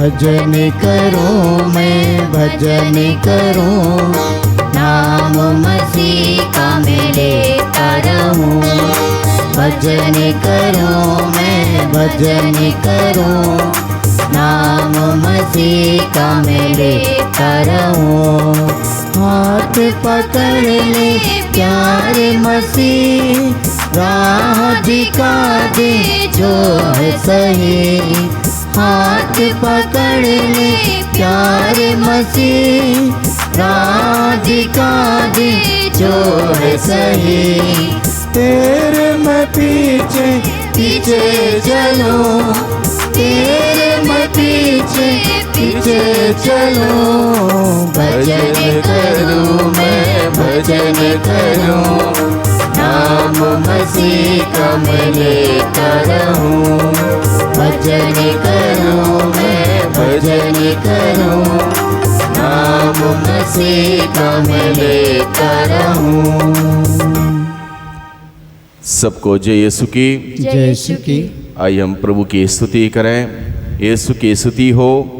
भजन करूं मैं भजन करूं, नाम मसीह का मैं लेता रहूं। भजन करूं मैं भजन करूं, नाम मसीह का मैं लेता रहूं। हाथ पकड़ ले प्यारे मसीह, राह दिखा दे जो है सही। हाथ पकड़ ले प्यारे मसीह, राह दिखा दे जो है सही। तेरे मैं पीछे पीछे चलूं, तेरे मैं पीछे पीछे चलूं। भजन करूं मैं भजन करूं, नाम मसीह का मैं लेता रहूं। भजन करूं मैं भजन करूं, नाम मसीह का मैं लेता रहूं। सबको जय यीशु की। जय यीशु की। आइए हम प्रभु की स्तुति करें। यीशु की स्तुति हो,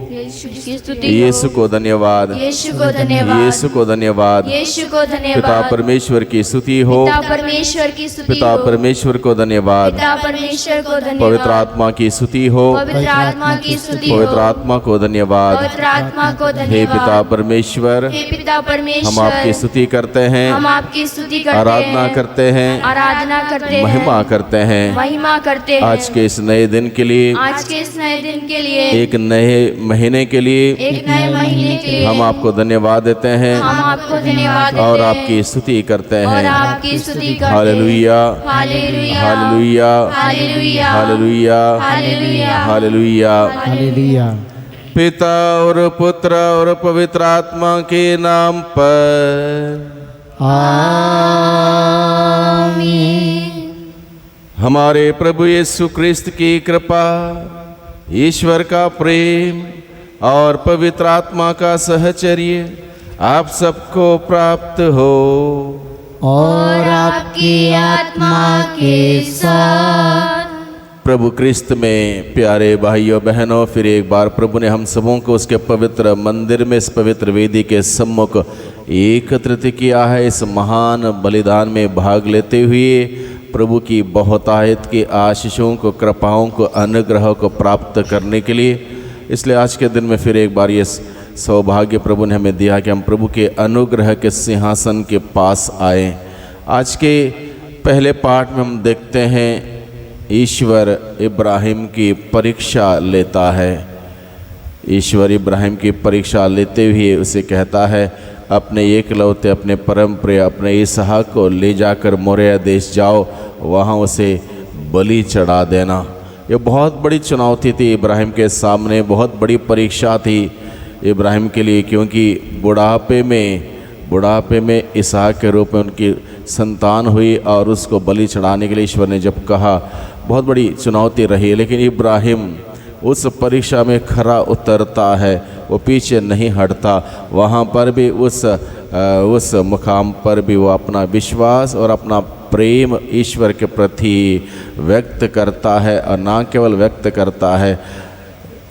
यीशु को धन्यवाद, यीशु को धन्यवाद, यीशु को धन्यवाद, यीशु को धन्यवाद। पिता परमेश्वर की स्तुति हो, पिता परमेश्वर की स्तुति पिता हो, परमेश्वर को धन्यवाद, पिता परमेश्वर को धन्यवाद। पवित्र आत्मा की स्तुति हो, पवित्र आत्मा की स्तुति हो, पवित्र आत्मा को धन्यवाद। पवित्र आत्मा को हे धन्यवाद। पिता परमेश्वर, हे पिता परमेश्वर, हम आपकी स्तुति करते हैं, हम आपकी स्तुति करते हैं, आराधना करते हैं, आराधना करते हैं, महिमा करते हैं। महिमा करते हैं। आज के इस नए दिन के लिए, आज के इस नए दिन के लिए, एक नए महीने के लिए एक नए महीने के लिए हम आपको धन्यवाद देते हैं हम आपको धन्यवाद देते और हैं आपकी स्तुति करते और हैं। आपकी स्तुति करते हैं। Hallelujah, hallelujah, hallelujah, hallelujah, hallelujah, hallelujah, hallelujah. Hallelujah. पिता और पुत्र और पवित्र आत्मा के नाम पर आमीन। हमारे प्रभु यीशु ख्रिस्त की कृपा, ईश्वर का प्रेम और पवित्र आत्मा का सहचर्य आप सबको प्राप्त हो और आपकी आत्मा के साथ। प्रभु क्रिस्त में प्यारे भाइयों बहनों, फिर एक बार प्रभु ने हम सबों को उसके पवित्र मंदिर में, इस पवित्र वेदी के सम्मुख एकत्रित किया है। इस महान बलिदान में भाग लेते हुए प्रभु की बहुतायत की आशीषों को, कृपाओं को, अनुग्रह को प्राप्त करने के लिए, इसलिए आज के दिन में फिर एक बार ये सौभाग्य प्रभु ने हमें दिया कि हम प्रभु के अनुग्रह के सिंहासन के पास आए। आज के पहले पाठ में हम देखते हैं ईश्वर इब्राहिम की परीक्षा लेता है। ईश्वर इब्राहिम की परीक्षा लेते हुए उसे कहता है, अपने एकलौते, अपने परम प्रिय, अपने इसहाक को ले जाकर मोरिया देश जाओ, वहाँ उसे बलि चढ़ा देना। ये बहुत बड़ी चुनौती थी इब्राहिम के सामने, बहुत बड़ी परीक्षा थी इब्राहिम के लिए, क्योंकि बुढ़ापे में इसहाक के रूप में उनकी संतान हुई और उसको बलि चढ़ाने के लिए ईश्वर ने जब कहा, बहुत बड़ी चुनौती रही। लेकिन इब्राहिम उस परीक्षा में खरा उतरता है, वो पीछे नहीं हटता। वहाँ पर भी उस मुकाम पर भी वो अपना विश्वास और अपना प्रेम ईश्वर के प्रति व्यक्त करता है, और ना केवल व्यक्त करता है,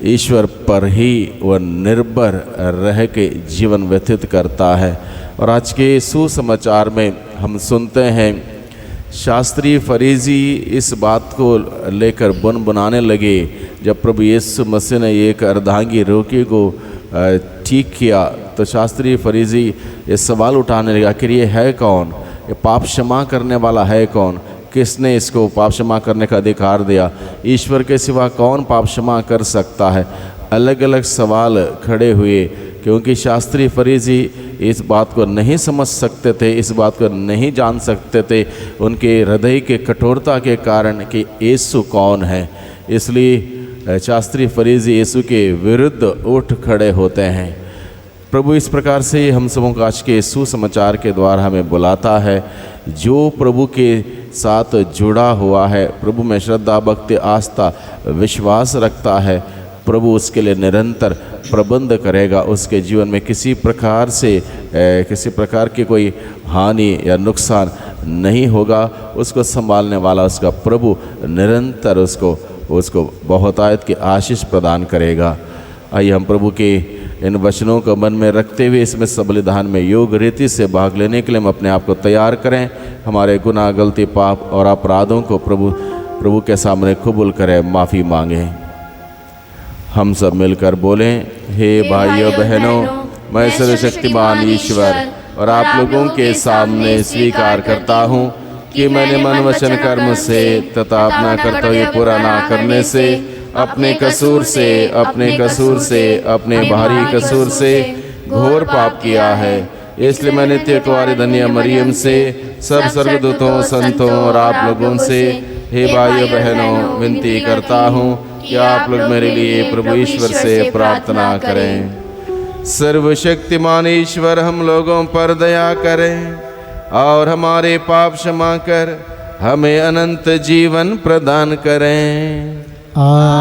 ईश्वर पर ही वह निर्भर रह के जीवन व्यतीत करता है। और आज के सुसमाचार में हम सुनते हैं शास्त्री फरीसी इस बात को लेकर बुनबुनाने लगे। जब प्रभु यीशु मसीह ने एक अर्धांगी रोगी को ठीक किया तो शास्त्री फरीसी ये सवाल उठाने लगे, आखिर ये है कौन, ये पाप क्षमा करने वाला है कौन, किसने इसको पाप क्षमा करने का अधिकार दिया, ईश्वर के सिवा कौन पाप क्षमा कर सकता है। अलग अलग सवाल खड़े हुए, क्योंकि शास्त्री फरीसी इस बात को नहीं समझ सकते थे, इस बात को नहीं जान सकते थे उनके हृदय के कठोरता के कारण कि यीशु कौन है। इसलिए शास्त्री फरीसी यीशु के विरुद्ध उठ खड़े होते हैं। प्रभु इस प्रकार से हम सबों को आज के सुसमाचार के द्वारा हमें बुलाता है। जो प्रभु के साथ जुड़ा हुआ है, प्रभु में श्रद्धा, भक्ति, आस्था, विश्वास रखता है, प्रभु उसके लिए निरंतर प्रबंध करेगा। उसके जीवन में किसी प्रकार की कोई हानि या नुकसान नहीं होगा। उसको संभालने वाला उसका प्रभु निरंतर उसको बहुतायत की आशीष प्रदान करेगा। आइए हम प्रभु के इन वचनों को मन में रखते हुए इसमें सब बलिदान में योग रीति से भाग लेने के लिए हम अपने आप को तैयार करें। हमारे गुनाह, गलती, पाप और अपराधों को प्रभु के सामने कबूल करें, माफ़ी मांगें। हम सब मिलकर बोलें, हे भाइयों बहनों, मैं सर्वशक्तिमान ईश्वर और आप लोगों के सामने स्वीकार करता हूँ कि मैंने मन, वचन, कर्म से तथा अपना कर्तव्य पूरा ना करने से अपने कसूर से अपने भारी कसूर से घोर पाप किया है। इसलिए मैं नित्य कुंवारी धन्य मरियम से, सब स्वर्गदूतों, संतों और आप लोगों से, हे भाइयों बहनों, विनती करता हूँ कि आप लोग मेरे लिए प्रभु ईश्वर से प्रार्थना करें। सर्वशक्तिमान ईश्वर हम लोगों पर दया करें और हमारे पाप क्षमा कर हमें अनंत जीवन प्रदान करें। आमीन।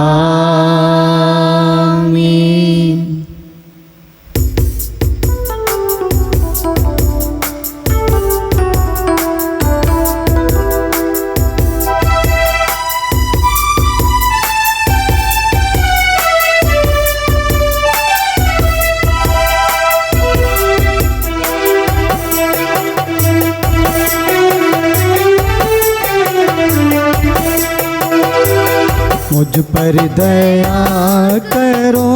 मुझ पर दया करो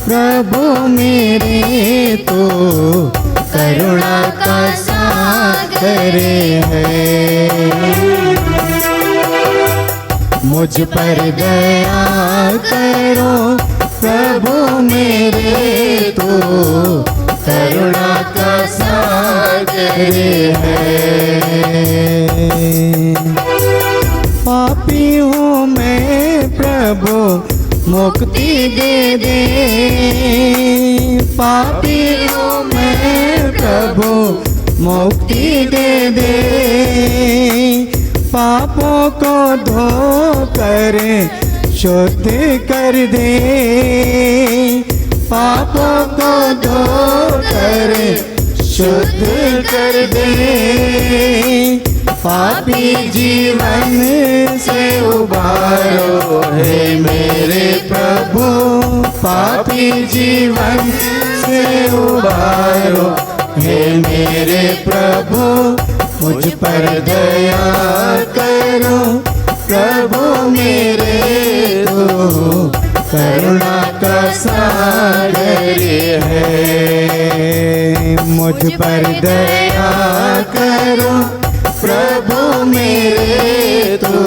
प्रभु मेरे, तो करुणा का सागर है। मुझ पर दया करो प्रभु मेरे, तो करुणा का सागर है। पापी हूँ मैं प्रभु मुक्ति दे दे, पापी हूँ मैं प्रभु मुक्ति दे दे। पापों को धो कर शुद्ध कर दे, पापों को धो कर शुद्ध कर दे। पापी जीवन से उबारो हे मेरे प्रभु, पापी जीवन से उबारो हे मेरे प्रभु। मुझ पर दया करो प्रभु मेरे, तो करुणा का सागर है। मुझ पर दया करो प्रभु मेरे, तो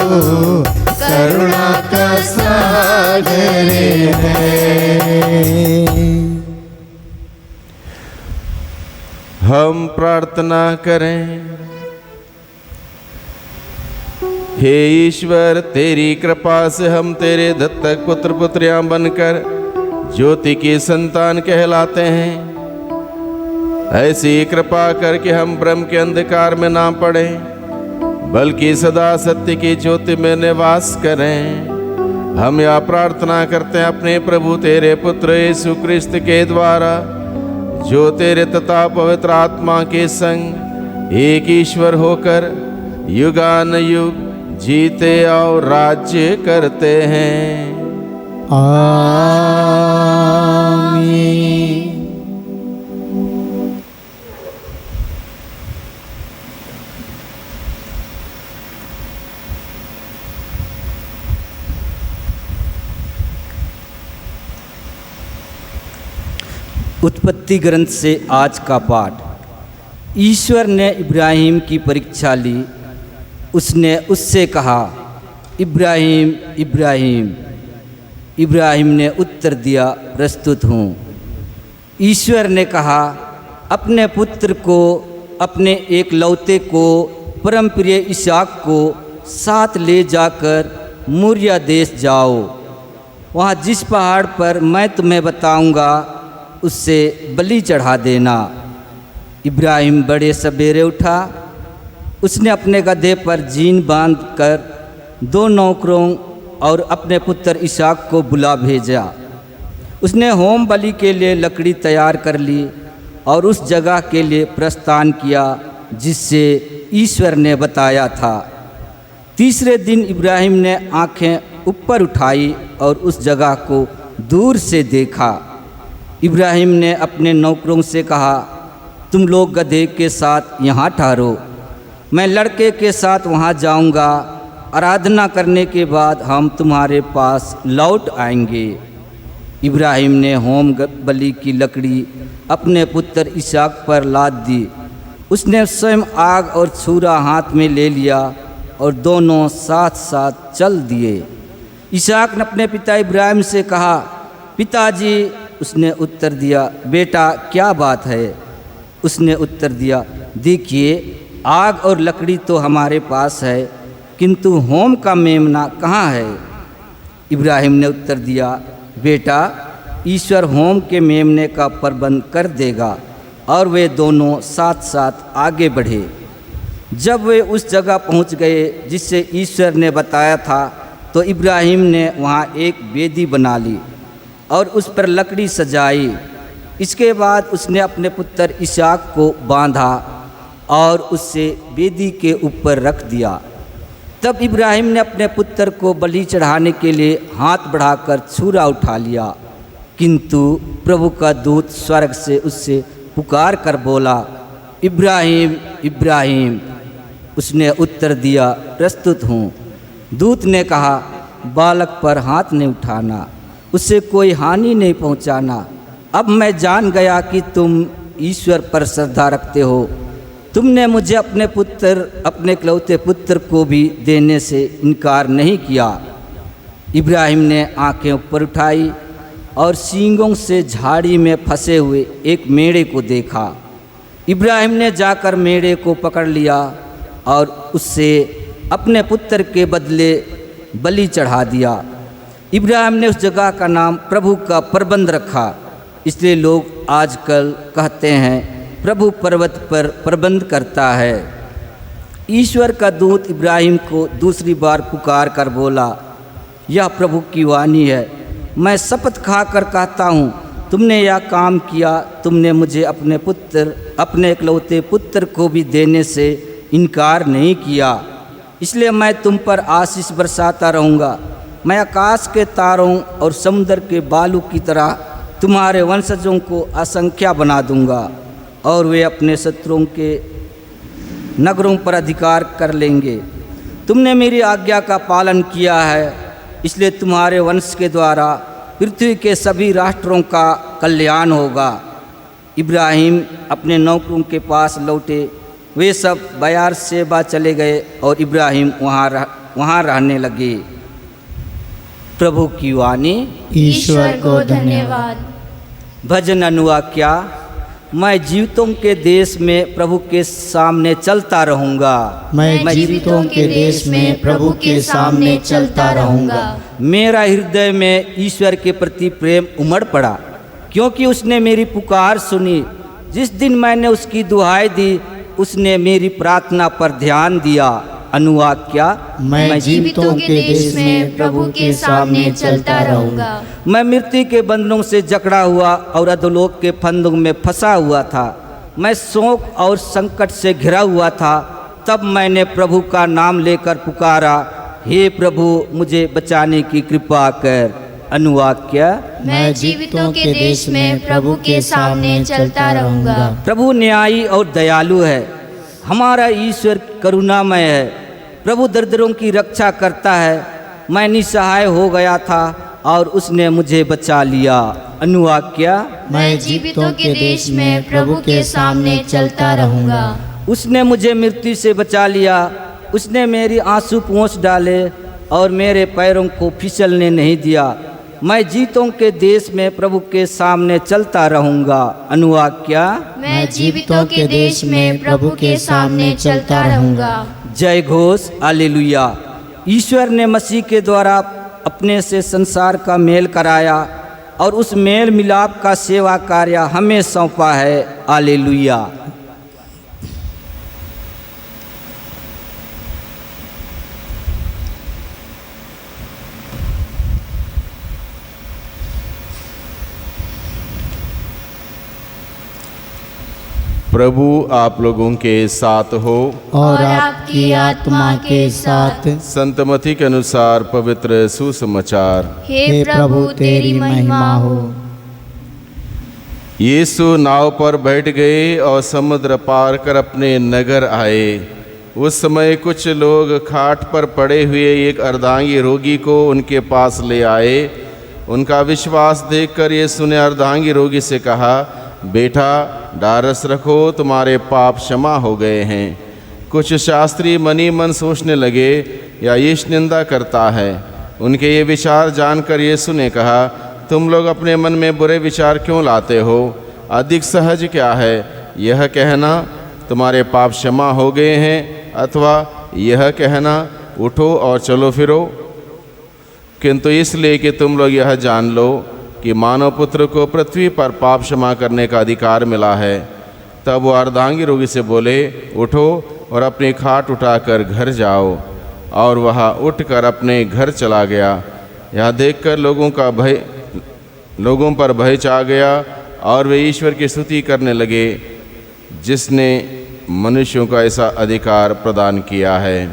करुणा का सागर है। हम प्रार्थना करें। हे ईश्वर, तेरी कृपा से हम तेरे दत्तक पुत्र पुत्रियां बनकर ज्योति की संतान कहलाते हैं। ऐसी कृपा करके हम ब्रह्म के अंधकार में ना पड़े, बल्कि सदा सत्य की ज्योति में निवास करें। हम यह प्रार्थना करते हैं अपने प्रभु तेरे पुत्र यीशु क्रिस्त के द्वारा, जो तेरे तथा पवित्र आत्मा के संग एक ईश्वर होकर युगानुयुग जीते और राज्य करते हैं। आमीन। उत्पत्ति ग्रंथ से आज का पाठ। ईश्वर ने इब्राहिम की परीक्षा ली। उसने उससे कहा, इब्राहिम इब्राहिम। इब्राहिम ने उत्तर दिया, प्रस्तुत हूँ। ईश्वर ने कहा, अपने पुत्र को, अपने एकलौते को, परम प्रिय इसहाक को साथ ले जाकर मोरिया देश जाओ। वहाँ जिस पहाड़ पर मैं तुम्हें बताऊँगा उससे बलि चढ़ा देना। इब्राहिम बड़े सवेरे उठा। उसने अपने गधे पर जीन बांधकर 2 नौकरों और अपने पुत्र इसहाक को बुला भेजा। उसने होम बलि के लिए लकड़ी तैयार कर ली और उस जगह के लिए प्रस्थान किया जिससे ईश्वर ने बताया था। तीसरे दिन इब्राहिम ने आंखें ऊपर उठाई और उस जगह को दूर से देखा। इब्राहिम ने अपने नौकरों से कहा, तुम लोग गधे के साथ यहाँ ठहरो, मैं लड़के के साथ वहाँ जाऊँगा। आराधना करने के बाद हम तुम्हारे पास लौट आएंगे। इब्राहिम ने होम बलि की लकड़ी अपने पुत्र इसहाक पर लाद दी। उसने स्वयं आग और छुरा हाथ में ले लिया और दोनों साथ साथ चल दिए। इसहाक ने अपने पिता इब्राहिम से कहा, पिताजी। उसने उत्तर दिया, बेटा क्या बात है? उसने उत्तर दिया, देखिए आग और लकड़ी तो हमारे पास है, किंतु होम का मेमना कहाँ है? इब्राहिम ने उत्तर दिया, बेटा ईश्वर होम के मेमने का प्रबंध कर देगा। और वे दोनों साथ साथ आगे बढ़े। जब वे उस जगह पहुंच गए जिससे ईश्वर ने बताया था, तो इब्राहिम ने वहां एक वेदी बना ली और उस पर लकड़ी सजाई। इसके बाद उसने अपने पुत्र इसहाक को बांधा और उससे वेदी के ऊपर रख दिया। तब इब्राहिम ने अपने पुत्र को बलि चढ़ाने के लिए हाथ बढ़ाकर छुरा उठा लिया, किंतु प्रभु का दूत स्वर्ग से उससे पुकार कर बोला, इब्राहिम इब्राहिम। उसने उत्तर दिया, प्रस्तुत हूँ। दूत ने कहा, बालक पर हाथ नहीं उठाना, उससे कोई हानि नहीं पहुँचाना। अब मैं जान गया कि तुम ईश्वर पर श्रद्धा रखते हो। तुमने मुझे अपने इकलौते पुत्र को भी देने से इनकार नहीं किया। इब्राहिम ने आंखें ऊपर उठाई और सींगों से झाड़ी में फंसे हुए एक मेढ़े को देखा। इब्राहिम ने जाकर मेढ़े को पकड़ लिया और उससे अपने पुत्र के बदले बलि चढ़ा दिया। इब्राहिम ने उस जगह का नाम प्रभु का प्रबंध रखा। इसलिए लोग आजकल कहते हैं, प्रभु पर्वत पर प्रबंध करता है। ईश्वर का दूत इब्राहिम को दूसरी बार पुकार कर बोला, यह प्रभु की वाणी है, मैं शपथ खाकर कहता हूँ, तुमने यह काम किया। तुमने मुझे अपने इकलौते पुत्र को भी देने से इनकार नहीं किया। इसलिए मैं तुम पर आशीष बरसाता रहूँगा। मैं आकाश के तारों और समुद्र के बालू की तरह तुम्हारे वंशजों को असंख्या बना दूंगा और वे अपने शत्रुओं के नगरों पर अधिकार कर लेंगे। तुमने मेरी आज्ञा का पालन किया है, इसलिए तुम्हारे वंश के द्वारा पृथ्वी के सभी राष्ट्रों का कल्याण होगा। इब्राहिम अपने नौकरों के पास लौटे। वे सब बेएरशेबा चले गए और इब्राहिम वहाँ रहने लगे। प्रभु की वाणी। ईश्वर को धन्यवाद। भजन अनुवाक्या। मैं जीवितों के देश में प्रभु के सामने चलता रहूँगा। मैं जीवितों के देश में प्रभु के सामने चलता रहूँगा। मेरा हृदय में ईश्वर के प्रति प्रेम उमड़ पड़ा, क्योंकि उसने मेरी पुकार सुनी। जिस दिन मैंने उसकी दुहाई दी, उसने मेरी प्रार्थना पर ध्यान दिया। अनुवाक्या। मैं जीवितों के देश में प्रभु के सामने चलता रहूँगा। मैं मृत्यु के बंधनों से जकड़ा हुआ और अधोलोक के फंदों में फंसा हुआ था। मैं शोक और संकट से घिरा हुआ था। तब मैंने प्रभु का नाम लेकर पुकारा, हे प्रभु मुझे बचाने की कृपा कर। अनुवाक्या। मैं जीवितों के देश में प्रभु के सामने चलता रहूँगा। प्रभु न्यायी और दयालु है। हमारा ईश्वर करुणामय है। प्रभु दरिद्रों की रक्षा करता है। मैं निसहाय हो गया था और उसने मुझे बचा लिया। अनुवाक्या। मैं जीवितों के देश में प्रभु के सामने चलता रहूँगा। उसने मुझे मृत्यु से बचा लिया। उसने मेरी आंसू पोंछ डाले और मेरे पैरों को फिसलने नहीं दिया। मैं जीवितों के देश में प्रभु के सामने चलता रहूँगा। अनुवाक्या। मैं जीवितों के देश में प्रभु के सामने चलता रहूँगा। जय घोष। हालेलुया। ईश्वर ने मसीह के द्वारा अपने से संसार का मेल कराया और उस मेल मिलाप का सेवा कार्य हमें सौंपा है। हालेलुया। प्रभु आप लोगों के साथ हो और आपकी आत्मा के साथ। संत मत्ती के अनुसार पवित्र सुसमाचार। हे प्रभु तेरी महिमा हो। यीशु नाव पर बैठ गए और समुद्र पार कर अपने नगर आए। उस समय कुछ लोग खाट पर पड़े हुए एक अर्धांगी रोगी को उनके पास ले आए। उनका विश्वास देखकर यीशु ने अर्धांगी रोगी से कहा, बेटा ढारस रखो, तुम्हारे पाप क्षमा हो गए हैं। कुछ शास्त्री मनी मन सोचने लगे, या यीशु निंदा करता है। उनके ये विचार जानकर यीशु ने कहा, तुम लोग अपने मन में बुरे विचार क्यों लाते हो? अधिक सहज क्या है, यह कहना तुम्हारे पाप क्षमा हो गए हैं, अथवा यह कहना उठो और चलो फिरो? किंतु इसलिए कि तुम लोग यह जान लो कि मानव पुत्र को पृथ्वी पर पाप क्षमा करने का अधिकार मिला है। तब वो अर्धांगी रोगी से बोले, उठो और अपनी खाट उठाकर घर जाओ। और वह उठकर अपने घर चला गया। यह देखकर लोगों पर भय छा गया और वे ईश्वर की स्तुति करने लगे, जिसने मनुष्यों को ऐसा अधिकार प्रदान किया है।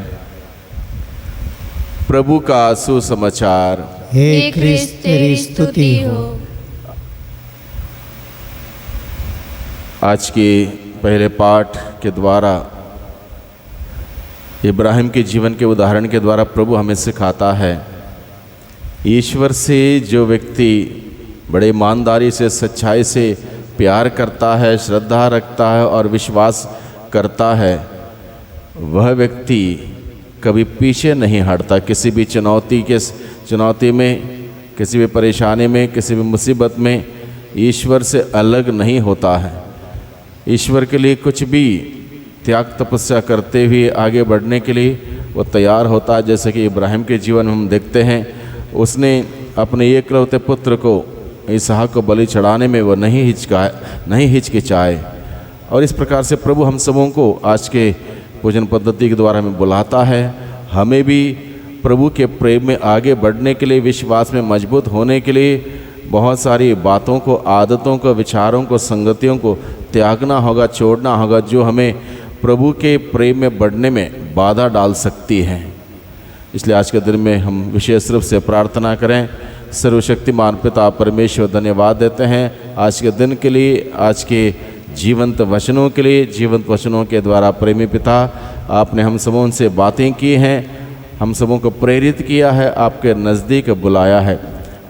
प्रभु का सुसमाचार। हे क्रिस्त तेरी स्तुति हो। आज के पहले पाठ के द्वारा इब्राहिम के जीवन के उदाहरण के द्वारा प्रभु हमें सिखाता है, ईश्वर से जो व्यक्ति बड़े ईमानदारी से, सच्चाई से प्यार करता है, श्रद्धा रखता है और विश्वास करता है, वह व्यक्ति कभी पीछे नहीं हटता। किसी भी चुनौती में, किसी भी परेशानी में, किसी भी मुसीबत में ईश्वर से अलग नहीं होता है। ईश्वर के लिए कुछ भी त्याग तपस्या करते हुए आगे बढ़ने के लिए वो तैयार होता है। जैसे कि इब्राहिम के जीवन में हम देखते हैं, उसने अपने एकलौते पुत्र को, इसहाक को बलि चढ़ाने में वो नहीं हिचकिचाए। और इस प्रकार से प्रभु हम सबों को आज के पूजन पद्धति के द्वारा हमें बुलाता है। हमें भी प्रभु के प्रेम में आगे बढ़ने के लिए, विश्वास में मजबूत होने के लिए बहुत सारी बातों को, आदतों को, विचारों को, संगतियों को त्यागना होगा, छोड़ना होगा, जो हमें प्रभु के प्रेम में बढ़ने में बाधा डाल सकती है। इसलिए आज के दिन में हम विशेष रूप से प्रार्थना करें। सर्वशक्तिमान पिता परमेश्वर, धन्यवाद देते हैं आज के दिन के लिए, आज के जीवंत वचनों के लिए। जीवंत वचनों के द्वारा प्रेमी पिता, आपने हम सबों से बातें की हैं, हम सबों को प्रेरित किया है, आपके नज़दीक बुलाया है।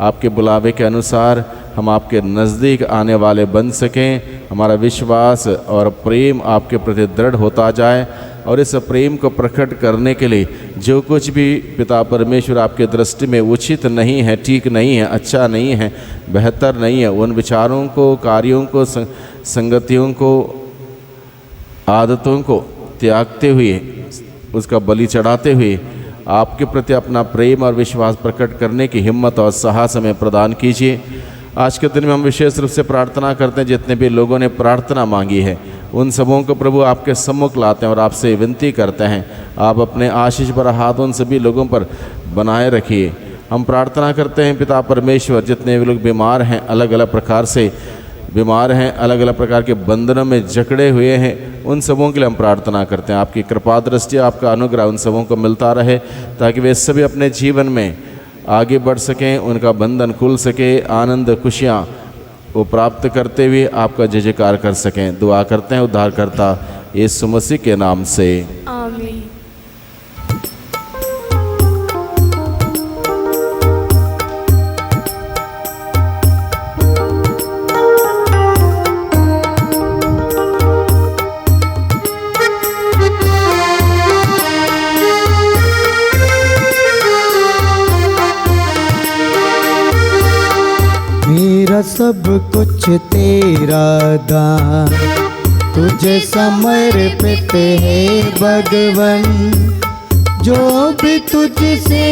आपके बुलावे के अनुसार हम आपके नज़दीक आने वाले बन सकें। हमारा विश्वास और प्रेम आपके प्रति दृढ़ होता जाए, और इस प्रेम को प्रकट करने के लिए जो कुछ भी पिता परमेश्वर आपके दृष्टि में उचित नहीं है, ठीक नहीं है, अच्छा नहीं है, बेहतर नहीं है, उन विचारों को, कार्यों को, संगतियों को, आदतों को त्यागते हुए, उसका बलि चढ़ाते हुए आपके प्रति अपना प्रेम और विश्वास प्रकट करने की हिम्मत और साहस हमें प्रदान कीजिए। आज के दिन में हम विशेष रूप से प्रार्थना करते हैं, जितने भी लोगों ने प्रार्थना मांगी है उन सबों को प्रभु आपके सम्मुख लाते हैं और आपसे विनती करते हैं, आप अपने आशीष भरा हाथ उन सभी लोगों पर बनाए रखिए। हम प्रार्थना करते हैं पिता परमेश्वर, जितने भी लोग बीमार हैं, अलग अलग प्रकार से बीमार हैं, अलग अलग प्रकार के बंधनों में जकड़े हुए हैं, उन सबों के लिए हम प्रार्थना करते हैं आपकी कृपा दृष्टि, आपका अनुग्रह उन सबों को मिलता रहे, ताकि वे सभी अपने जीवन में आगे बढ़ सकें, उनका बंधन खुल सके, आनंद खुशियाँ वो प्राप्त करते हुए आपका जय जयकार कर सकें। दुआ करते हैं उद्धारकर्ता यीशु मसीह के नाम से, आमीन। मेरा सब कुछ तेरा दान, तुझे समर्पित है भगवन। जो भी तुझसे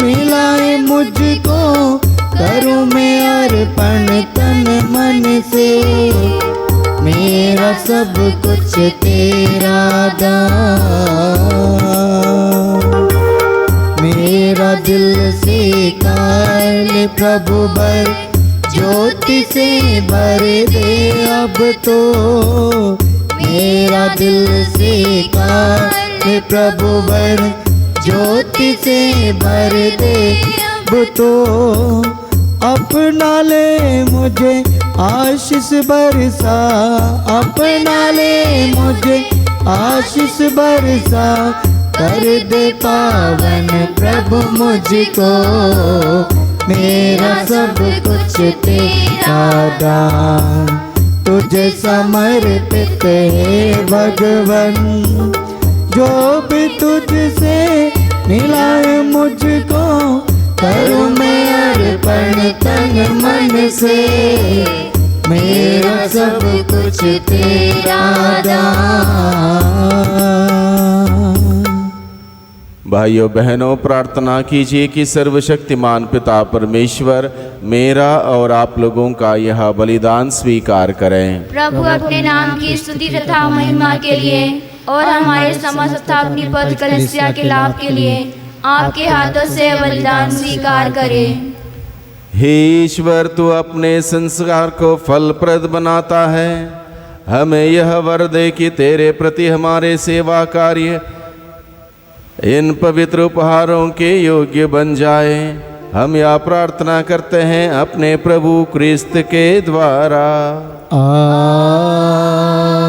मिला है मुझको, करूँ मैं अर्पण तन मन से। मेरा सब कुछ तेरा दान, मेरा दिल से काल प्रभु भर, ज्योति से भर दे अब तो। मेरा दिल से काल प्रभु भर, ज्योति से भर दे अब तो। अपना ले मुझे आशीष बरसा, अपना ले मुझे आशीष बरसा, कर दे पावन प्रभु मुझको, मेरा सब कुछ तेरा दान, तुझे समर्पित है भगवन। जो भी तुझसे मिला है मुझको, करूँ मैं अर्पण तन मन से, मेरा सब कुछ तेरा दान। भाइयों बहनों, प्रार्थना कीजिए कि सर्वशक्तिमान पिता परमेश्वर मेरा और आप लोगों का यह बलिदान स्वीकार करें। प्रभु अपने नाम की स्तुति तथा महिमा के लिए और हमारे समस्त अपनी पद कलीसिया के लाभ के लिए आपके हाथों से बलिदान स्वीकार करें। हे ईश्वर, तू अपने संस्कार को फलप्रद बनाता है। हमें यह वर दे कि तेरे प्रति हमारे सेवा कार्य इन पवित्र उपहारों के योग्य बन जाए। हम यह प्रार्थना करते हैं अपने प्रभु क्रिस्त के द्वारा।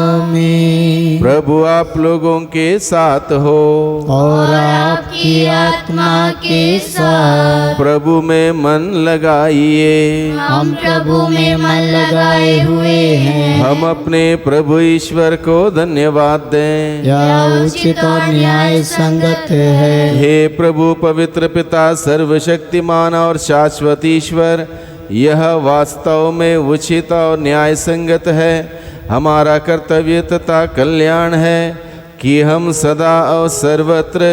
आमीन। प्रभु आप लोगों के साथ हो और आपकी आत्मा के साथ। प्रभु में मन लगाइए। हम प्रभु में मन लगाए हुए हैं। हम अपने प्रभु ईश्वर को धन्यवाद दें। यह उचित और न्याय संगत है। हे प्रभु पवित्र पिता सर्वशक्तिमान और शाश्वत ईश्वर, यह वास्तव में उचित और न्याय संगत है। हमारा कर्तव्य तथा कल्याण है कि हम सदा और सर्वत्र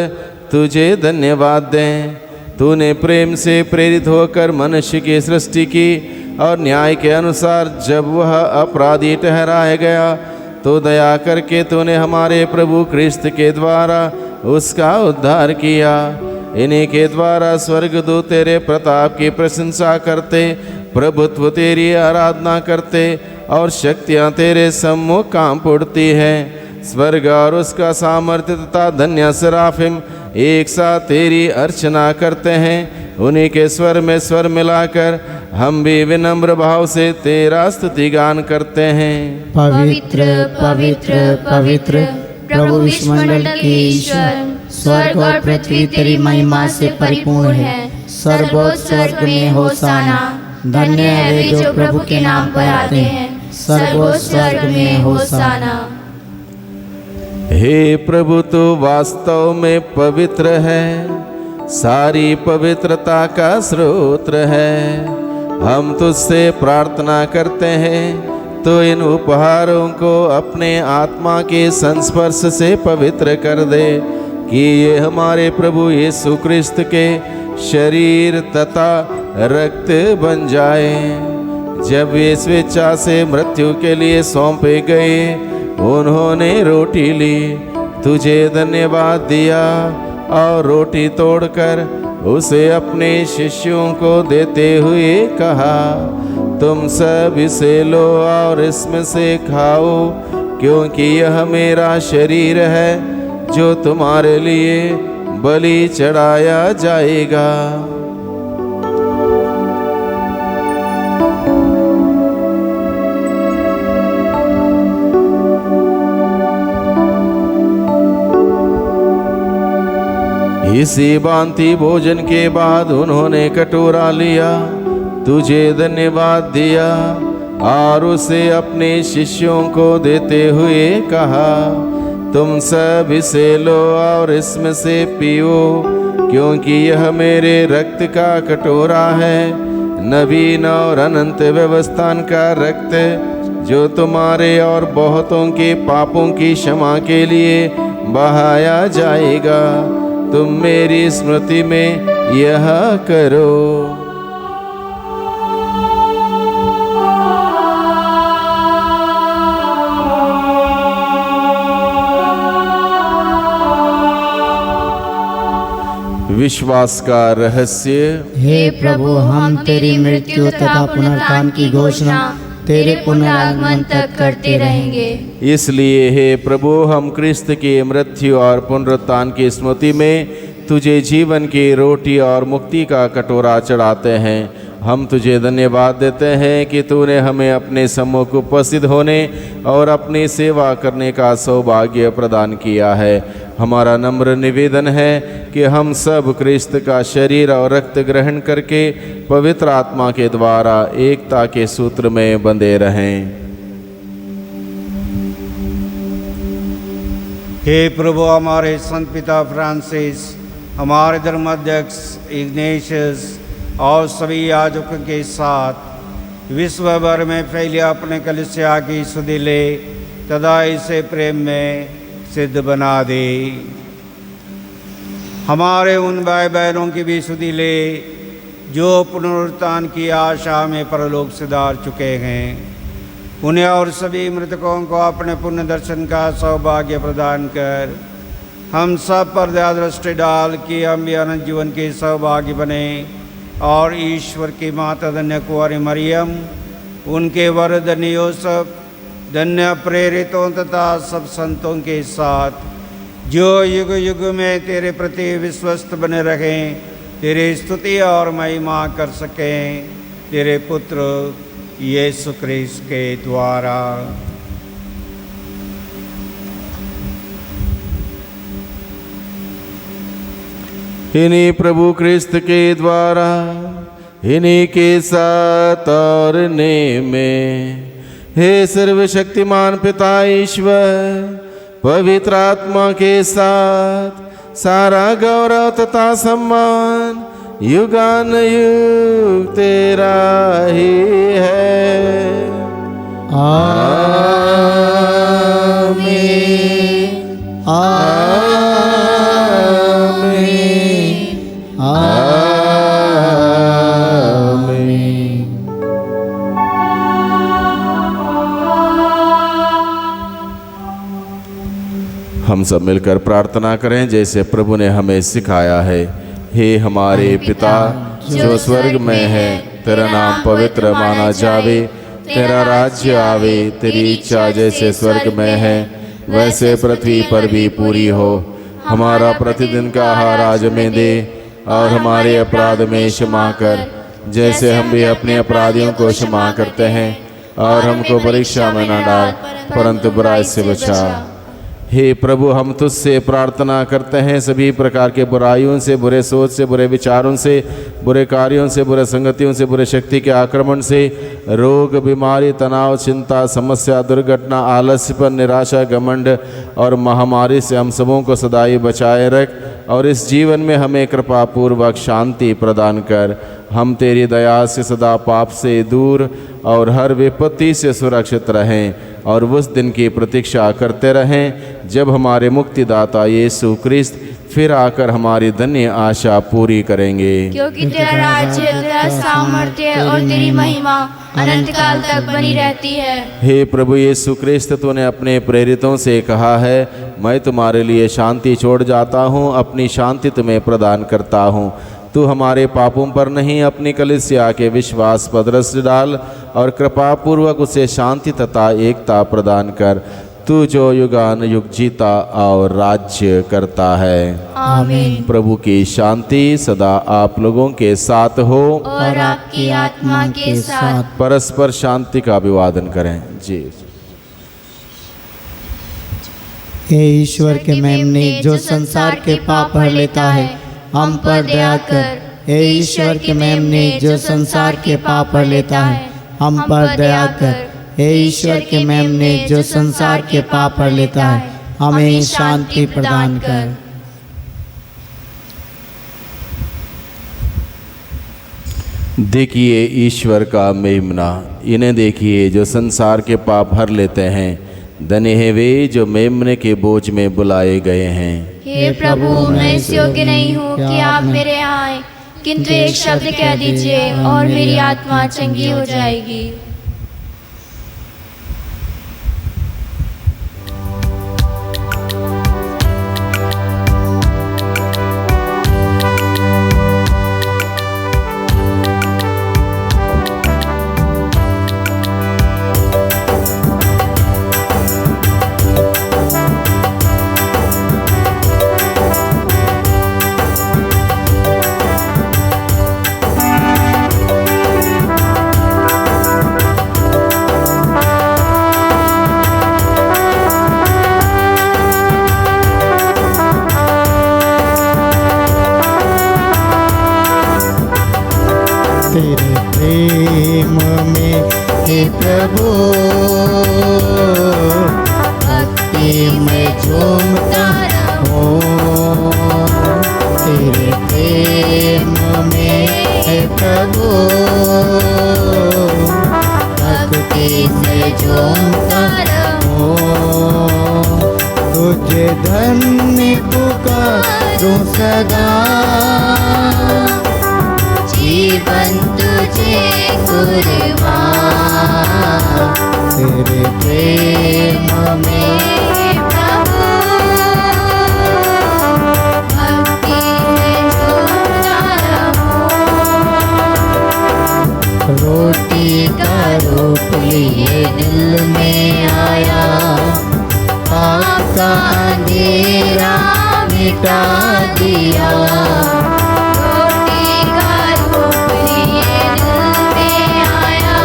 तुझे धन्यवाद दें। तूने प्रेम से प्रेरित होकर मनुष्य की सृष्टि की और न्याय के अनुसार जब वह अपराधी ठहराया गया तो दया करके तूने हमारे प्रभु क्रिस्त के द्वारा उसका उद्धार किया। इन्हीं के द्वारा स्वर्गदूत तेरे प्रताप की प्रशंसा करते, प्रभुत्व तेरी आराधना करते और शक्तियाँ तेरे सम्मुख कांप उठती हैं। स्वर्ग और उसका सामर्थ्य तथा धन्य सराफिम एक साथ तेरी अर्चना करते हैं। उन्हीं के स्वर में स्वर मिलाकर हम भी विनम्र भाव से तेरा स्तुति गान करते हैं। पवित्र पवित्र पवित्र प्रभु विश्वमंडल के ईश्वर, स्वर्ग और पृथ्वी तेरी महिमा से परिपूर्ण है। सर्वोच्च स्वर्ग में होशाना। धन्य है वे जो प्रभु के नाम पर आते हैं। सर्वोच्च स्वर्ग में होशाना। हे प्रभु, तू वास्तव में पवित्र है, सारी पवित्रता का स्रोत है। हम तुझसे प्रार्थना करते हैं तो इन उपहारों को अपने आत्मा के संस्पर्श से पवित्र कर दे कि ये हमारे प्रभु यीशु क्रिस्त के शरीर तथा रक्त बन जाए। जब वे स्वेच्छा से मृत्यु के लिए सौंपे गए, उन्होंने रोटी ली, तुझे धन्यवाद दिया और रोटी तोड़कर उसे अपने शिष्यों को देते हुए कहा, तुम सब इसे लो और इसमें से खाओ, क्योंकि यह मेरा शरीर है जो तुम्हारे लिए बलि चढ़ाया जाएगा। इसी भांति भोजन के बाद उन्होंने कटोरा लिया, तुझे धन्यवाद दिया और उसे अपने शिष्यों को देते हुए कहा, तुम सब इसे लो और इसमें से पियो, क्योंकि यह मेरे रक्त का कटोरा है, नवीन और अनंत व्यवस्थान का रक्त, जो तुम्हारे और बहुतों के पापों की क्षमा के लिए बहाया जाएगा। तुम मेरी स्मृति में यह करो। विश्वास का रहस्य। हे प्रभु, हम तेरी मृत्यु तथा पुनरुत्थान की घोषणा तेरे पुनरागमन तक करते रहेंगे। इसलिए हे प्रभु, हम क्रिस्त की मृत्यु और पुनरुत्थान की स्मृति में तुझे जीवन की रोटी और मुक्ति का कटोरा चढ़ाते हैं। हम तुझे धन्यवाद देते हैं कि तूने हमें अपने सम्मुख उपस्थित होने और अपनी सेवा करने का सौभाग्य प्रदान किया है। हमारा नम्र निवेदन है कि हम सब क्रिस्त का शरीर और रक्त ग्रहण करके पवित्र आत्मा के द्वारा एकता के सूत्र में बंधे रहें। हे प्रभु, हमारे संत पिता फ्रांसिस, हमारे धर्माध्यक्ष इग्नेशियस और सभी याजकों के साथ विश्व भर में फैले अपने कलीसिया की सुधि ले तथा इसे प्रेम में सिद्ध बना दे। हमारे उन भाई बहनों की भी सुधि ले जो पुनरुत्थान की आशा में परलोक सिधार चुके हैं। उन्हें और सभी मृतकों को अपने पुण्य दर्शन का सौभाग्य प्रदान कर हम सब पर दया दृष्टि डाल कि हम भी अनंत जीवन के सौभाग्य बने और ईश्वर की माता धन्य कुंवारी मरियम, उनके वर धन्य यूसुफ, धन्य प्रेरितों तथा सब संतों के साथ जो युग युग में तेरे प्रति विश्वस्त बने रहें, तेरी स्तुति और महिमा कर सकें, तेरे पुत्र यीशु क्रिस्त के द्वारा। इन्हीं प्रभु क्रिस्त के द्वारा, इन्हीं के साथ और में, हे सर्वशक्तिमान पिता ईश्वर, पवित्र आत्मा के साथ सारा गौरव तथा सम्मान युगान युग तेरा ही है। आमीन आमीन आमीन। हम सब मिलकर प्रार्थना करें जैसे प्रभु ने हमें सिखाया है। हे हमारे पिता जो स्वर्ग में है, तेरा नाम पवित्र माना जावे, तेरा राज्य आवे, तेरी इच्छा जैसे स्वर्ग में है वैसे पृथ्वी पर भी पूरी हो। हमारा प्रतिदिन का आहार आज हमें दे और हमारे अपराध में क्षमा कर जैसे हम भी अपने अपराधियों को क्षमा करते हैं, और हमको परीक्षा में न डाल परंतु बुराई से बचा। हे प्रभु, हम तुझसे प्रार्थना करते हैं सभी प्रकार के बुराइयों से, बुरे सोच से, बुरे विचारों से, बुरे कार्यों से, बुरे संगतियों से, बुरे शक्ति के आक्रमण से, रोग, बीमारी, तनाव, चिंता, समस्या, दुर्घटना, आलस्यपन, निराशा, घमंड और महामारी से हम सबों को सदाई बचाए रख और इस जीवन में हमें कृपा पूर्वक शांति प्रदान कर। हम तेरी दया से सदा पाप से दूर और हर विपत्ति से सुरक्षित रहें और उस दिन की प्रतीक्षा करते रहें जब हमारे मुक्तिदाता यीशु क्रिस्त फिर आकर हमारी धन्य आशा पूरी करेंगे। क्योंकि तेरा राज्य, तेरा सामर्थ्य और तेरी महिमा अनंत काल तक बनी रहती है। हे प्रभु यीशु क्रिस्त, तूने अपने प्रेरितों से कहा है, मैं तुम्हारे लिए शांति छोड़ जाता हूँ, अपनी शांति तुम्हें प्रदान करता हूँ। तू हमारे पापों पर नहीं अपनी कलीसिया के विश्वास पर दृष्टि डाल और कृपा पूर्वक उसे शांति तथा एकता प्रदान कर। तू जो युगान युग जीता और राज्य करता है। आमीन। प्रभु की शांति सदा आप लोगों के साथ हो और आपकी आत्मा के साथ। परस्पर शांति का अभिवादन करें। जी। हे ईश्वर के मेमने जो संसार के पाप हर लेता है, हम पर दया कर। हे ईश्वर के मेमने जो संसार के पाप हर लेता है, हम पर दया कर। हे ईश्वर के मेमने जो संसार के पाप हर लेता है, हमें शांति प्रदान कर। देखिए ईश्वर का मेमना, इन्हें देखिए जो संसार के पाप हर लेते हैं। धन्य है वे जो मेमने के बोझ में बुलाए गए हैं। हे प्रभु, मैं इस योग्य नहीं हूँ कि आप मेरे यहाँ आए, किंतु एक शब्द कह दीजिए और मेरी आत्मा चंगी हो जाएगी। प्रेम में हे प्रभु, भक्ति में झूमता रहूं। तेरे प्रेम में हे प्रभु, भक्ति में झूमता रहूं। तुझे धन्य पुकारूं सदा, जीवन तुझे कुर्बान। तेरे प्रेम में प्रभु, भक्ति में झूमता रहूं। रोटी का रूप लिए दिल में आया, पाप का अंधेरा मिटा दिया। रोटी का रूप लिए दिल में आया,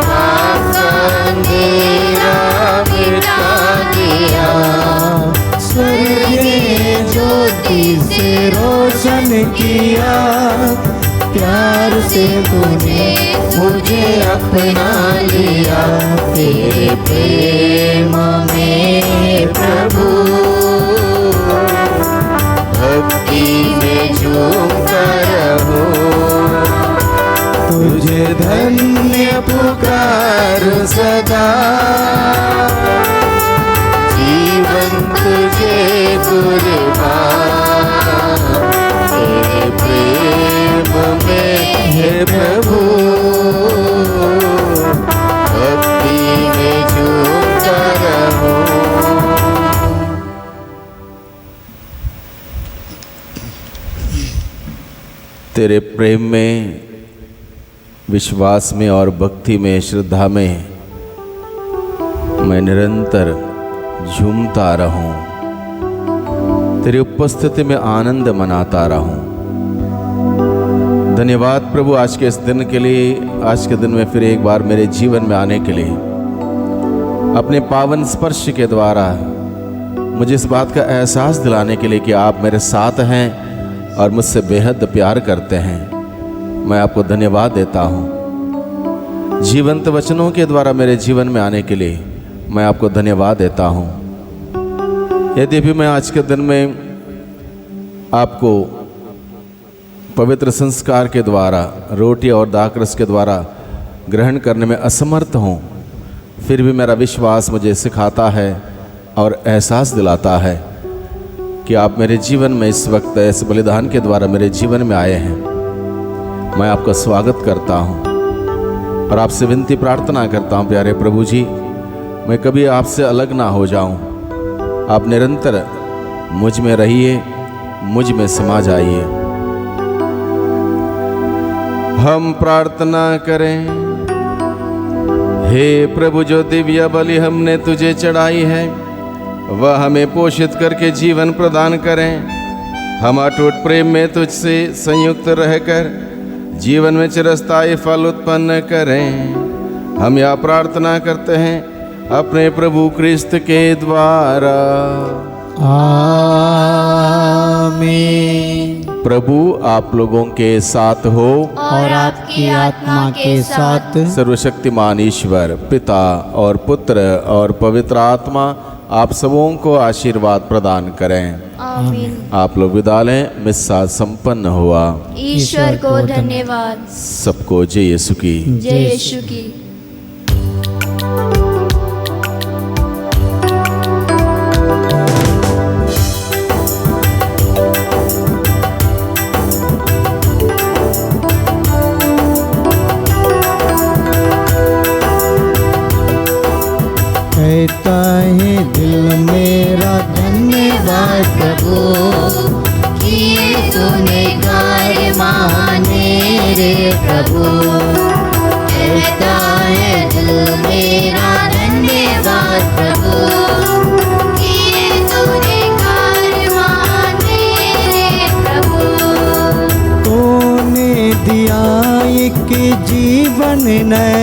पाप का अंधेरा मिटा दिया। स्वर्ग ने ज्योति से रोशन किया, प्यार से तूने मुझे अपना लिया। तेरे प्रेम में प्रभु, भक्ति में झूमता रहूं। तुझे धन्य पुकारूं सदा, जीवन तुझे कुर्बान। तेरे प्रेम में हे प्रभु, भक्ति में झूमता रहूं। तेरे प्रेम में, विश्वास में और भक्ति में, श्रद्धा में मैं निरंतर झूमता रहूं। तेरी उपस्थिति में आनंद मनाता रहूं। धन्यवाद प्रभु आज के इस दिन के लिए, आज के दिन में फिर एक बार मेरे जीवन में आने के लिए। अपने पावन स्पर्श के द्वारा मुझे इस बात का एहसास दिलाने के लिए कि आप मेरे साथ हैं और मुझसे बेहद प्यार करते हैं। मैं आपको धन्यवाद देता हूँ। जीवंत वचनों के द्वारा मेरे जीवन में आने के लिए मैं आपको धन्यवाद देता हूँ। यदि भी मैं आज के दिन में आपको पवित्र संस्कार के द्वारा, रोटी और दाखरस के द्वारा ग्रहण करने में असमर्थ हूँ, फिर भी मेरा विश्वास मुझे सिखाता है और एहसास दिलाता है कि आप मेरे जीवन में इस वक्त इस बलिदान के द्वारा मेरे जीवन में आए हैं। मैं आपका स्वागत करता हूँ और आपसे विनती प्रार्थना करता हूँ, प्यारे प्रभु जी, मैं कभी आपसे अलग ना हो जाऊँ। आप निरंतर मुझ में रहिए, मुझ में समा जाइए। हम प्रार्थना करें। हे प्रभु, जो दिव्य बलि हमने तुझे चढ़ाई है वह हमें पोषित करके जीवन प्रदान करें। हम अटूट प्रेम में तुझसे संयुक्त रहकर जीवन में चिरस्थायी फल उत्पन्न करें। हम यह प्रार्थना करते हैं अपने प्रभु क्रिस्त के द्वारा। आमीन। प्रभु आप लोगों के साथ हो और आपकी आत्मा के साथ। सर्वशक्तिमान ईश्वर पिता और पुत्र और पवित्र आत्मा आप सबों को आशीर्वाद प्रदान करें। आमीन। आप लोग विदा लें। मिस्सा संपन्न हुआ। ईश्वर को धन्यवाद। सबको जय यीशु की। जय यीशु की। कहता है दिल मेरा धन्यवाद प्रभु, किए तूने कार्य महाने रे प्रभु। कहता है दिल मेरा धन्यवाद प्रभु, किए तूने कार्य महाने रे प्रभु। तूने दिया एक जीवन नया,